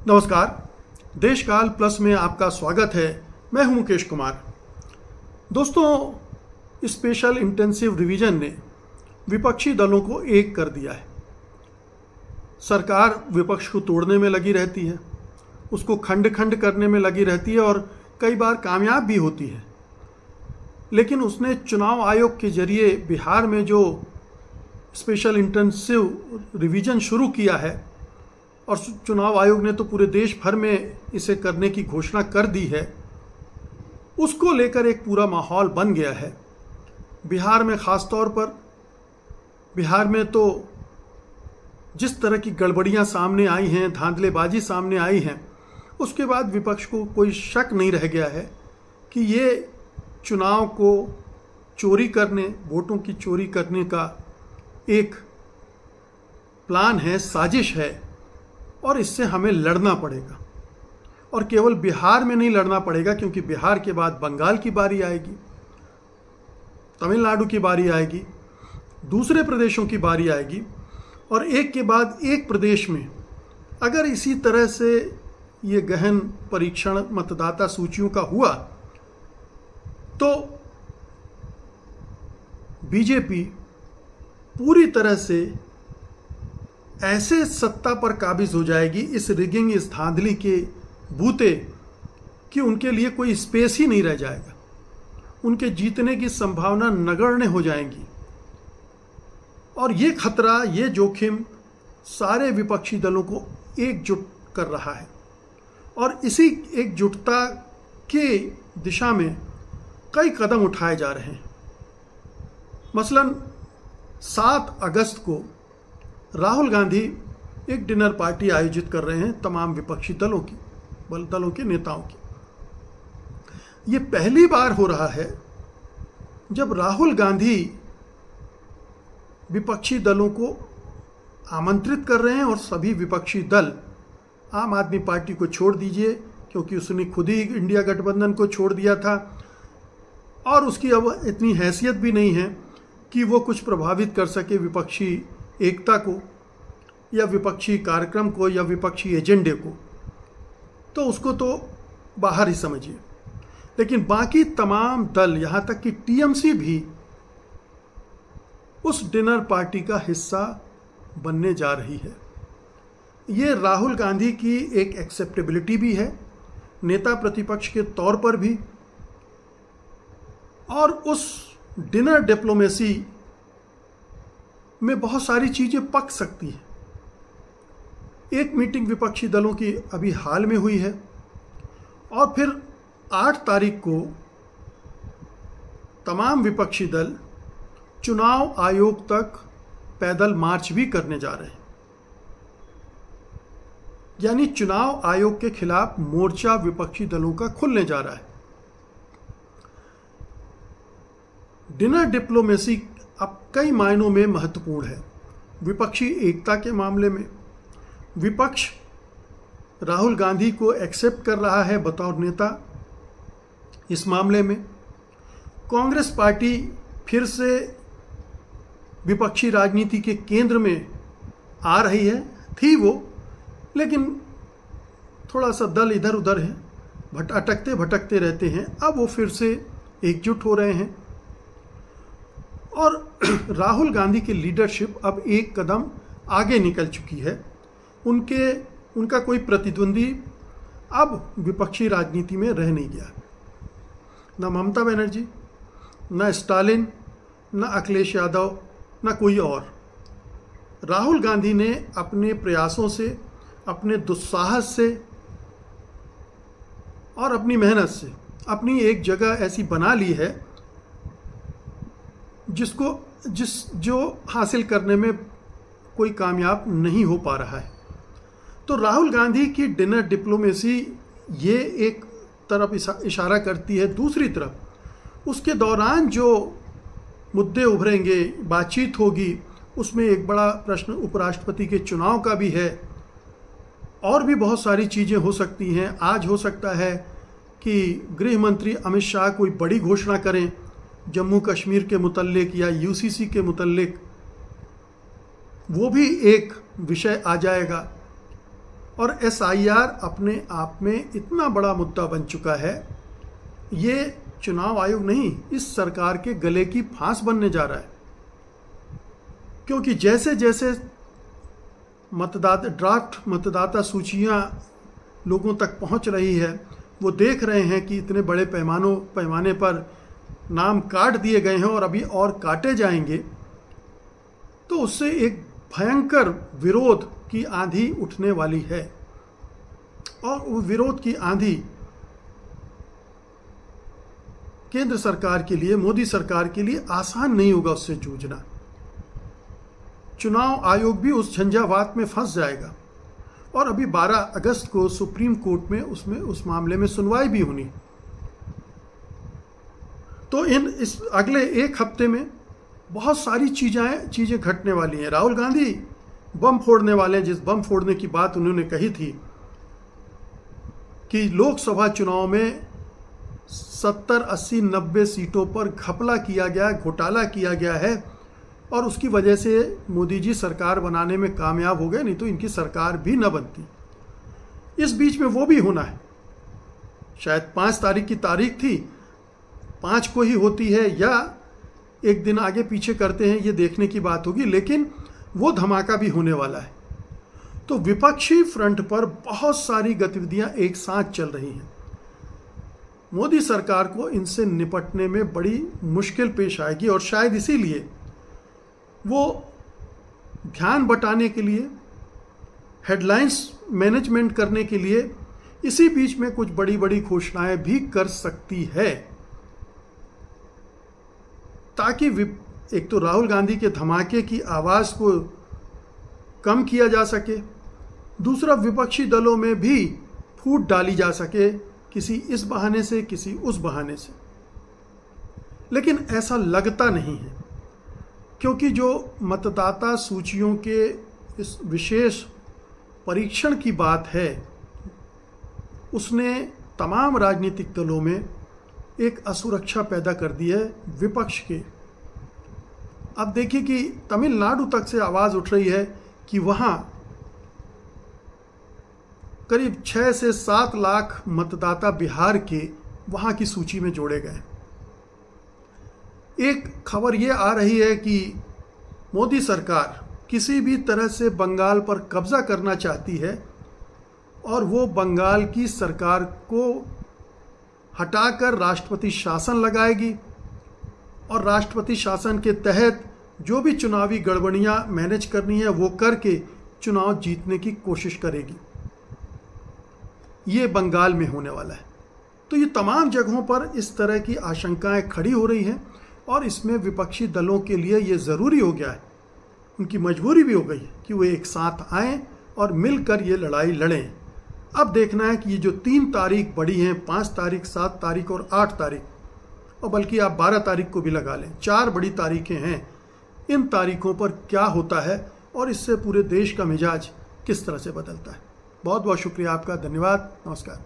नमस्कार, देशकाल प्लस में आपका स्वागत है। मैं हूं मुकेश कुमार। दोस्तों, स्पेशल इंटेंसिव रिवीजन ने विपक्षी दलों को एक कर दिया है। सरकार विपक्ष को तोड़ने में लगी रहती है, उसको खंड खंड करने में लगी रहती है और कई बार कामयाब भी होती है। लेकिन उसने चुनाव आयोग के जरिए बिहार में जो स्पेशल इंटेंसिव रिवीजन शुरू किया है, और चुनाव आयोग ने तो पूरे देश भर में इसे करने की घोषणा कर दी है, उसको लेकर एक पूरा माहौल बन गया है। बिहार में ख़ास तौर पर, बिहार में तो जिस तरह की गड़बड़ियां सामने आई हैं, धांधलेबाजी सामने आई हैं, उसके बाद विपक्ष को कोई शक नहीं रह गया है कि ये चुनाव को चोरी करने, वोटों की चोरी करने का एक प्लान है, साजिश है, और इससे हमें लड़ना पड़ेगा। और केवल बिहार में नहीं लड़ना पड़ेगा, क्योंकि बिहार के बाद बंगाल की बारी आएगी, तमिलनाडु की बारी आएगी, दूसरे प्रदेशों की बारी आएगी, और एक के बाद एक प्रदेश में अगर इसी तरह से ये गहन परीक्षण मतदाता सूचियों का हुआ तो बीजेपी पूरी तरह से ऐसे सत्ता पर काबिज हो जाएगी, इस रिगिंग, इस धांधली के बूते, कि उनके लिए कोई स्पेस ही नहीं रह जाएगा। उनके जीतने की संभावना नगण्य हो जाएंगी। और ये खतरा, ये जोखिम सारे विपक्षी दलों को एकजुट कर रहा है, और इसी एकजुटता के दिशा में कई कदम उठाए जा रहे हैं। मसलन 7 अगस्त को राहुल गांधी एक डिनर पार्टी आयोजित कर रहे हैं तमाम विपक्षी दलों के नेताओं की। ये पहली बार हो रहा है जब राहुल गांधी विपक्षी दलों को आमंत्रित कर रहे हैं, और सभी विपक्षी दल, आम आदमी पार्टी को छोड़ दीजिए क्योंकि उसने खुद ही इंडिया गठबंधन को छोड़ दिया था और उसकी अब इतनी हैसियत भी नहीं है कि वो कुछ प्रभावित कर सके विपक्षी एकता को या विपक्षी कार्यक्रम को या विपक्षी एजेंडे को, तो उसको तो बाहर ही समझिए। लेकिन बाकी तमाम दल, यहाँ तक कि टीएमसी भी उस डिनर पार्टी का हिस्सा बनने जा रही है। ये राहुल गांधी की एक एक्सेप्टेबिलिटी भी है, नेता प्रतिपक्ष के तौर पर भी, और उस डिनर डिप्लोमेसी में बहुत सारी चीज़ें पक सकती हैं। एक मीटिंग विपक्षी दलों की अभी हाल में हुई है, और फिर 8 तारीख को तमाम विपक्षी दल चुनाव आयोग तक पैदल मार्च भी करने जा रहे हैं। यानी चुनाव आयोग के खिलाफ मोर्चा विपक्षी दलों का खुलने जा रहा है। डिनर डिप्लोमेसी अब कई मायनों में महत्वपूर्ण है। विपक्षी एकता के मामले में विपक्ष राहुल गांधी को एक्सेप्ट कर रहा है बतौर नेता। इस मामले में कांग्रेस पार्टी फिर से विपक्षी राजनीति के केंद्र में आ रही है, थी वो, लेकिन थोड़ा सा दल इधर उधर है, अटकते भटकते रहते हैं। अब वो फिर से एकजुट हो रहे हैं, और राहुल गांधी की लीडरशिप अब एक कदम आगे निकल चुकी है। उनका कोई प्रतिद्वंदी अब विपक्षी राजनीति में रह नहीं गया। न ममता बनर्जी, न स्टालिन, न अखिलेश यादव, न कोई और। राहुल गांधी ने अपने प्रयासों से, अपने दुस्साहस से और अपनी मेहनत से अपनी एक जगह ऐसी बना ली है जो हासिल करने में कोई कामयाब नहीं हो पा रहा है। तो राहुल गांधी की डिनर डिप्लोमेसी ये एक तरफ इशारा करती है। दूसरी तरफ उसके दौरान जो मुद्दे उभरेंगे, बातचीत होगी, उसमें एक बड़ा प्रश्न उपराष्ट्रपति के चुनाव का भी है, और भी बहुत सारी चीज़ें हो सकती हैं। आज हो सकता है कि गृह मंत्री अमित शाह कोई बड़ी घोषणा करें जम्मू कश्मीर के मुतल्लिक या यूसीसी के मुतल्लिक, वो भी एक विषय आ जाएगा। और SIR अपने आप में इतना बड़ा मुद्दा बन चुका है, ये चुनाव आयोग नहीं, इस सरकार के गले की फांस बनने जा रहा है। क्योंकि जैसे जैसे ड्राफ्ट मतदाता सूचियां लोगों तक पहुंच रही है, वो देख रहे हैं कि इतने बड़े पैमाने पर नाम काट दिए गए हैं और अभी और काटे जाएंगे, तो उससे एक भयंकर विरोध की आंधी उठने वाली है। और वो विरोध की आंधी केंद्र सरकार के लिए, मोदी सरकार के लिए आसान नहीं होगा उससे जूझना। चुनाव आयोग भी उस झंझावात में फंस जाएगा और अभी 12 अगस्त को सुप्रीम कोर्ट में उस मामले में सुनवाई भी होनी। तो इस अगले एक हफ्ते में बहुत सारी चीजें घटने वाली हैं। राहुल गांधी बम फोड़ने वाले हैं। जिस बम फोड़ने की बात उन्होंने कही थी कि लोकसभा चुनाव में 70, 80, 90 सीटों पर घपला किया गया, घोटाला किया गया है और उसकी वजह से मोदी जी सरकार बनाने में कामयाब हो गए, नहीं तो इनकी सरकार भी न बनती। इस बीच में वो भी होना है। शायद 5 तारीख की तारीख थी, 5 को ही होती है या एक दिन आगे पीछे करते हैं, ये देखने की बात होगी, लेकिन वो धमाका भी होने वाला है। तो विपक्षी फ्रंट पर बहुत सारी गतिविधियां एक साथ चल रही हैं। मोदी सरकार को इनसे निपटने में बड़ी मुश्किल पेश आएगी और शायद इसीलिए वो ध्यान बटाने के लिए, हेडलाइंस मैनेजमेंट करने के लिए इसी बीच में कुछ बड़ी बड़ी घोषणाएं भी कर सकती है, ताकि एक तो राहुल गांधी के धमाके की आवाज को कम किया जा सके, दूसरा विपक्षी दलों में भी फूट डाली जा सके, किसी इस बहाने से किसी उस बहाने से। लेकिन ऐसा लगता नहीं है, क्योंकि जो मतदाता सूचियों के इस विशेष परीक्षण की बात है, उसने तमाम राजनीतिक दलों में एक असुरक्षा पैदा कर दी है विपक्ष के। अब देखिए कि तमिलनाडु तक से आवाज उठ रही है कि वहां करीब 6 से 7 लाख मतदाता बिहार के वहां की सूची में जोड़े गए। एक खबर ये आ रही है कि मोदी सरकार किसी भी तरह से बंगाल पर कब्जा करना चाहती है और वो बंगाल की सरकार को हटाकर राष्ट्रपति शासन लगाएगी और राष्ट्रपति शासन के तहत जो भी चुनावी गड़बड़ियां मैनेज करनी है वो करके चुनाव जीतने की कोशिश करेगी। ये बंगाल में होने वाला है। तो ये तमाम जगहों पर इस तरह की आशंकाएं खड़ी हो रही हैं और इसमें विपक्षी दलों के लिए ये ज़रूरी हो गया है, उनकी मजबूरी भी हो गई है कि वो एक साथ आएँ और मिलकर ये लड़ाई लड़ें। अब देखना है कि ये जो 3 तारीख बड़ी हैं, 5 तारीख, 7 तारीख और 8 तारीख, और बल्कि आप 12 तारीख को भी लगा लें, 4 बड़ी तारीखें हैं, इन तारीखों पर क्या होता है और इससे पूरे देश का मिजाज किस तरह से बदलता है। बहुत बहुत शुक्रिया आपका, धन्यवाद, नमस्कार।